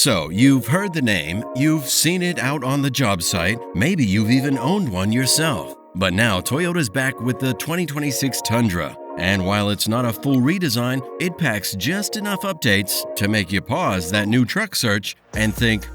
So, you've heard the name, you've seen it out on the job site, maybe you've even owned one yourself. But now Toyota's back with the 2026 Tundra. And while it's not a full redesign, it packs just enough updates to make you pause that new truck search and think,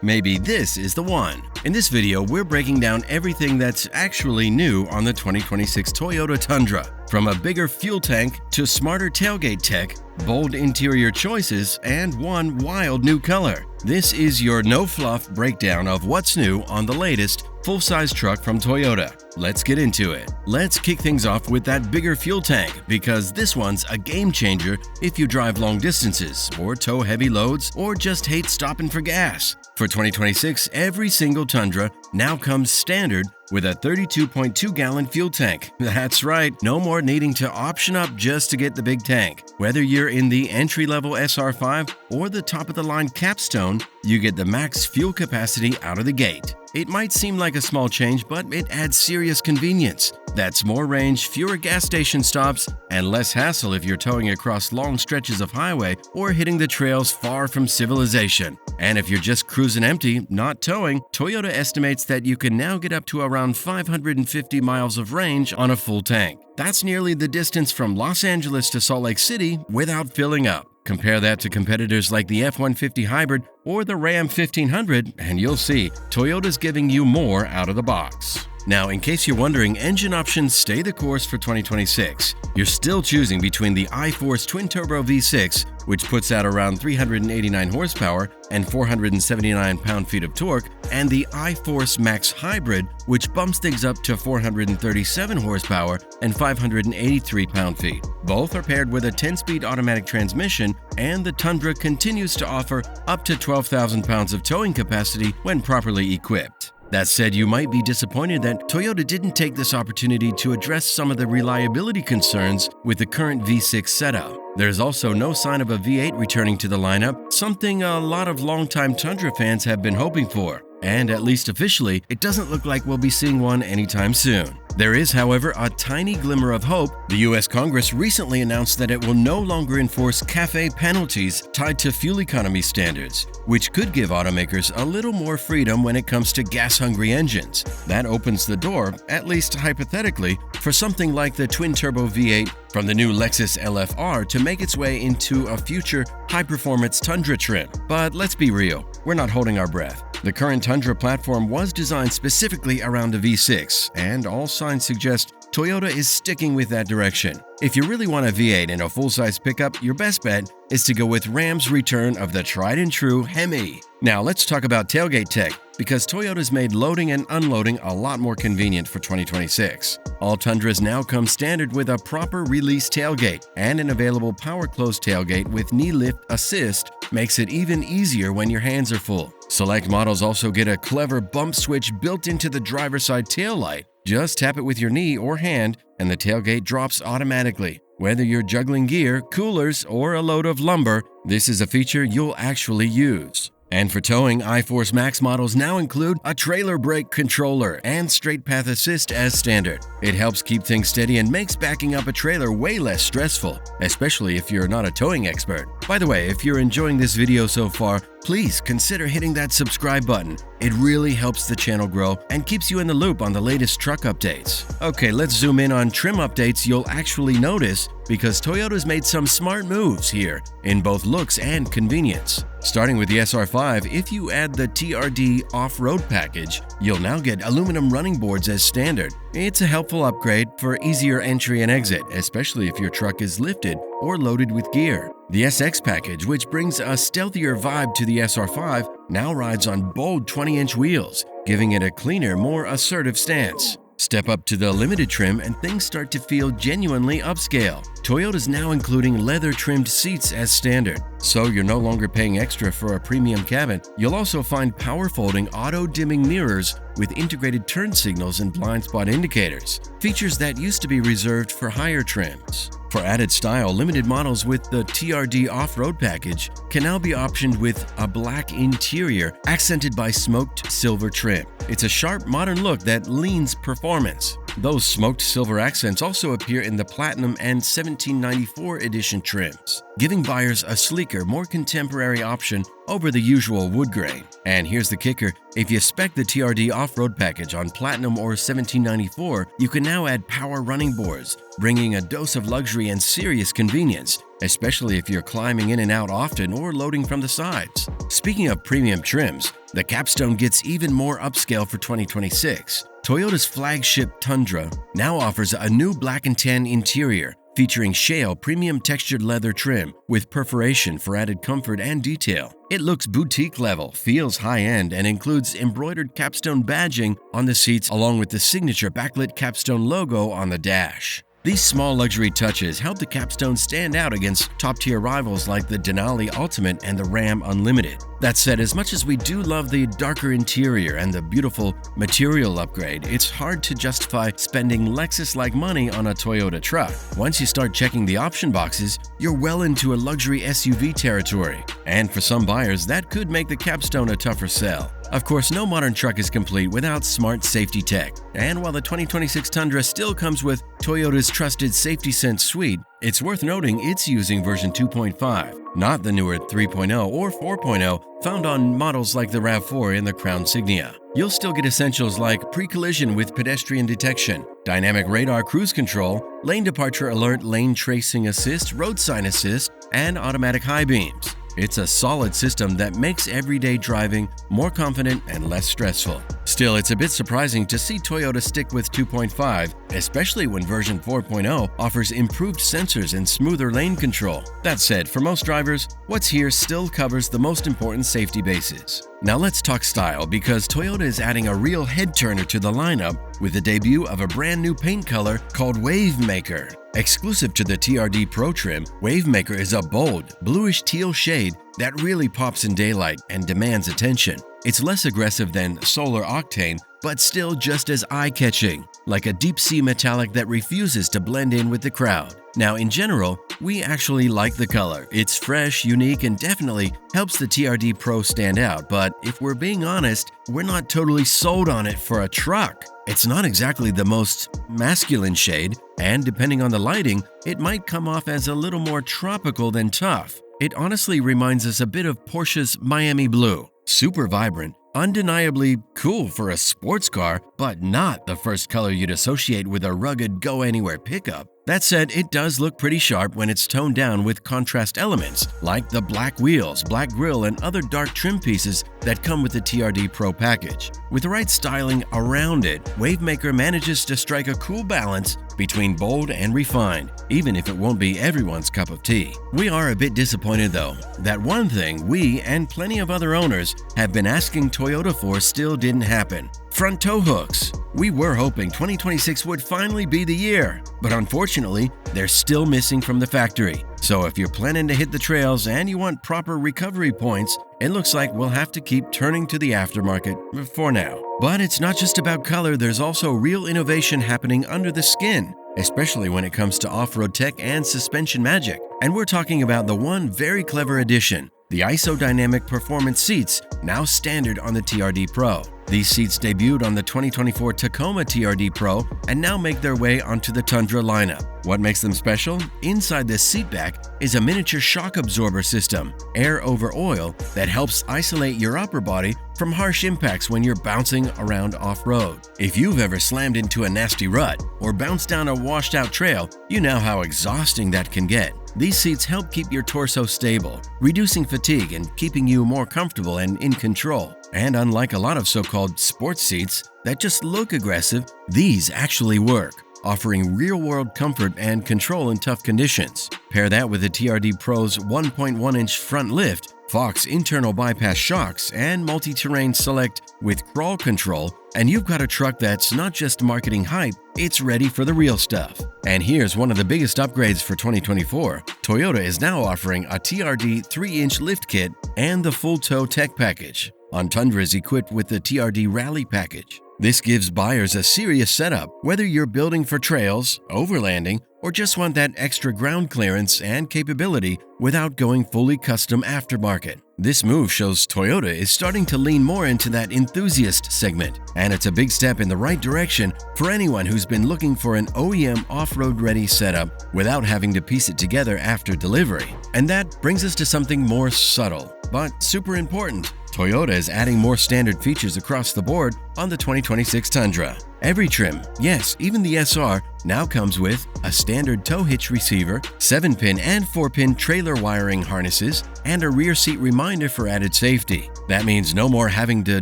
maybe this is the one. In this video, we're breaking down everything that's actually new on the 2026 Toyota Tundra. From a bigger fuel tank to smarter tailgate tech, bold interior choices, and one wild new color. This is your no-fluff breakdown of what's new on the latest full-size truck from Toyota. Let's get into it. Let's kick things off with that bigger fuel tank, because this one's a game changer if you drive long distances, or tow heavy loads, or just hate stopping for gas. For 2026, every single Tundra now comes standard with a 32.2-gallon fuel tank. That's right, no more needing to option up just to get the big tank. Whether you're in the entry-level SR5 or the top-of-the-line Capstone, you get the max fuel capacity out of the gate. It might seem like a small change, but it adds serious convenience. That's more range, fewer gas station stops, and less hassle if you're towing across long stretches of highway or hitting the trails far from civilization. And if you're just cruising empty, not towing, Toyota estimates that you can now get up to around 550 miles of range on a full tank. That's nearly the distance from Los Angeles to Salt Lake City without filling up. Compare that to competitors like the F-150 Hybrid or the Ram 1500, and you'll see Toyota's giving you more out of the box. Now, in case you're wondering, engine options stay the course for 2026. You're still choosing between the iForce twin-turbo V6, which puts out around 389 horsepower and 479 pound-feet of torque, and the iForce Max Hybrid, which bumps things up to 437 horsepower and 583 pound-feet. Both are paired with a 10-speed automatic transmission, and the Tundra continues to offer up to 12,000 pounds of towing capacity when properly equipped. That said, you might be disappointed that Toyota didn't take this opportunity to address some of the reliability concerns with the current V6 setup. There's also no sign of a V8 returning to the lineup, something a lot of longtime Tundra fans have been hoping for. And at least officially, it doesn't look like we'll be seeing one anytime soon. There is, however, a tiny glimmer of hope. The U.S. Congress recently announced that it will no longer enforce CAFE penalties tied to fuel economy standards, which could give automakers a little more freedom when it comes to gas-hungry engines. That opens the door, at least hypothetically, for something like the twin-turbo V8 from the new Lexus LFR to make its way into a future high-performance Tundra trim. But let's be real, we're not holding our breath. The current Tundra platform was designed specifically around a V6, and all signs suggest Toyota is sticking with that direction. If you really want a V8 in a full-size pickup, your best bet is to go with Ram's return of the tried-and-true Hemi. Now let's talk about tailgate tech, because Toyota's made loading and unloading a lot more convenient for 2026. All Tundras now come standard with a proper release tailgate, and an available power close tailgate with knee lift assist makes it even easier when your hands are full. Select models also get a clever bump switch built into the driver's side taillight. Just tap it with your knee or hand, and the tailgate drops automatically. Whether you're juggling gear, coolers, or a load of lumber, this is a feature you'll actually use. And for towing, iForce Max models now include a trailer brake controller and straight path assist as standard. It helps keep things steady and makes backing up a trailer way less stressful, especially if you're not a towing expert. By the way, if you're enjoying this video so far, please consider hitting that subscribe button. It really helps the channel grow and keeps you in the loop on the latest truck updates. Okay, let's zoom in on trim updates you'll actually notice, because Toyota's made some smart moves here in both looks and convenience. Starting with the SR5, if you add the TRD Off-Road Package, you'll now get aluminum running boards as standard. It's a helpful upgrade for easier entry and exit, especially if your truck is lifted or loaded with gear. The SX package, which brings a stealthier vibe to the SR5, now rides on bold 20-inch wheels, giving it a cleaner, more assertive stance. Step up to the limited trim and things start to feel genuinely upscale. Toyota's now including leather-trimmed seats as standard, so you're no longer paying extra for a premium cabin. You'll also find power-folding auto-dimming mirrors with integrated turn signals and blind spot indicators, features that used to be reserved for higher trims. For added style, limited models with the TRD Off-Road Package can now be optioned with a black interior accented by smoked silver trim. It's a sharp, modern look that leans performance. Those smoked silver accents also appear in the Platinum and 1794 edition trims, giving buyers a sleeker, more contemporary option over the usual wood grain. And here's the kicker, if you spec the TRD off-road package on Platinum or 1794, you can now add power running boards, bringing a dose of luxury and serious convenience, especially if you're climbing in and out often or loading from the sides. Speaking of premium trims, the Capstone gets even more upscale for 2026. Toyota's flagship Tundra now offers a new black and tan interior featuring Shale Premium Textured Leather trim with perforation for added comfort and detail. It looks boutique level, feels high-end, and includes embroidered Capstone badging on the seats along with the signature backlit Capstone logo on the dash. These small luxury touches help the Capstone stand out against top-tier rivals like the Denali Ultimate and the Ram Unlimited. That said, as much as we do love the darker interior and the beautiful material upgrade, it's hard to justify spending Lexus-like money on a Toyota truck. Once you start checking the option boxes, you're well into a luxury SUV territory. And for some buyers, that could make the Capstone a tougher sell. Of course, no modern truck is complete without smart safety tech. And while the 2026 Tundra still comes with Toyota's trusted Safety Sense suite, it's worth noting it's using version 2.5, not the newer 3.0 or 4.0 found on models like the RAV4 and the Crown Signia. You'll still get essentials like pre-collision with pedestrian detection, dynamic radar cruise control, lane departure alert, lane tracing assist, road sign assist, and automatic high beams. It's a solid system that makes everyday driving more confident and less stressful. Still, it's a bit surprising to see Toyota stick with 2.5, especially when version 4.0 offers improved sensors and smoother lane control. That said, for most drivers, what's here still covers the most important safety bases. Now let's talk style, because Toyota is adding a real head-turner to the lineup with the debut of a brand new paint color called Wavemaker. Exclusive to the TRD Pro trim, Wavemaker is a bold, bluish teal shade that really pops in daylight and demands attention. It's less aggressive than Solar Octane, but still just as eye-catching, like a deep-sea metallic that refuses to blend in with the crowd. Now, in general, we actually like the color. It's fresh, unique, and definitely helps the TRD Pro stand out, but if we're being honest, we're not totally sold on it for a truck. It's not exactly the most masculine shade, and depending on the lighting, it might come off as a little more tropical than tough. It honestly reminds us a bit of Porsche's Miami Blue. Super vibrant, undeniably cool for a sports car, but not the first color you'd associate with a rugged go-anywhere pickup. That said, it does look pretty sharp when it's toned down with contrast elements, like the black wheels, black grille, and other dark trim pieces that come with the TRD Pro package. With the right styling around it, Wavemaker manages to strike a cool balance between bold and refined, even if it won't be everyone's cup of tea. We are a bit disappointed though, that one thing we and plenty of other owners have been asking Toyota for still didn't happen: front tow hooks. We were hoping 2026 would finally be the year, but unfortunately, they're still missing from the factory. So if you're planning to hit the trails and you want proper recovery points, it looks like we'll have to keep turning to the aftermarket for now. But it's not just about color, there's also real innovation happening under the skin, especially when it comes to off-road tech and suspension magic. And we're talking about the one very clever addition: the IsoDynamic Performance Seats, now standard on the TRD Pro. These seats debuted on the 2024 Tacoma TRD Pro and now make their way onto the Tundra lineup. What makes them special? Inside the seatback is a miniature shock absorber system, air over oil, that helps isolate your upper body from harsh impacts when you're bouncing around off-road. If you've ever slammed into a nasty rut or bounced down a washed-out trail, you know how exhausting that can get. These seats help keep your torso stable, reducing fatigue and keeping you more comfortable and in control. And unlike a lot of so-called sports seats that just look aggressive, these actually work, offering real-world comfort and control in tough conditions. Pair that with the TRD Pro's 1.1-inch front lift, Fox internal bypass shocks, and multi-terrain select with crawl control, and you've got a truck that's not just marketing hype, it's ready for the real stuff. And here's one of the biggest upgrades for 2024. Toyota is now offering a TRD 3-inch lift kit and the full tow tech package. On Tundra is equipped with the TRD Rally Package. This gives buyers a serious setup, whether you're building for trails, overlanding, or just want that extra ground clearance and capability without going fully custom aftermarket. This move shows Toyota is starting to lean more into that enthusiast segment, and it's a big step in the right direction for anyone who's been looking for an OEM off-road ready setup without having to piece it together after delivery. And that brings us to something more subtle: but super important. Toyota is adding more standard features across the board on the 2026 Tundra. Every trim, yes, even the SR, now comes with a standard tow hitch receiver, 7-pin and 4-pin trailer wiring harnesses, and a rear seat reminder for added safety. That means no more having to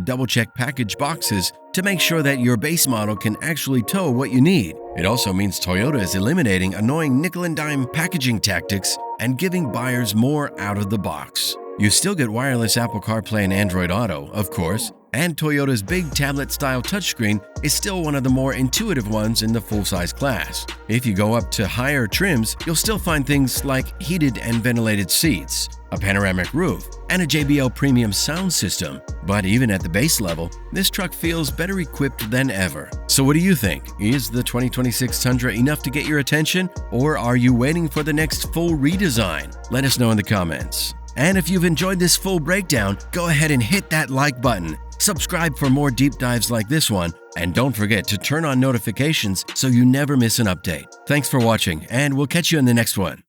double-check package boxes to make sure that your base model can actually tow what you need. It also means Toyota is eliminating annoying nickel-and-dime packaging tactics and giving buyers more out of the box. You still get wireless Apple CarPlay and Android Auto, of course, and Toyota's big tablet-style touchscreen is still one of the more intuitive ones in the full-size class. If you go up to higher trims, you'll still find things like heated and ventilated seats, a panoramic roof, and a JBL premium sound system. But even at the base level, this truck feels better equipped than ever. So what do you think? Is the 2026 Tundra enough to get your attention, or are you waiting for the next full redesign? Let us know in the comments. And if you've enjoyed this full breakdown, go ahead and hit that like button. Subscribe for more deep dives like this one, and don't forget to turn on notifications so you never miss an update. Thanks for watching, and we'll catch you in the next one.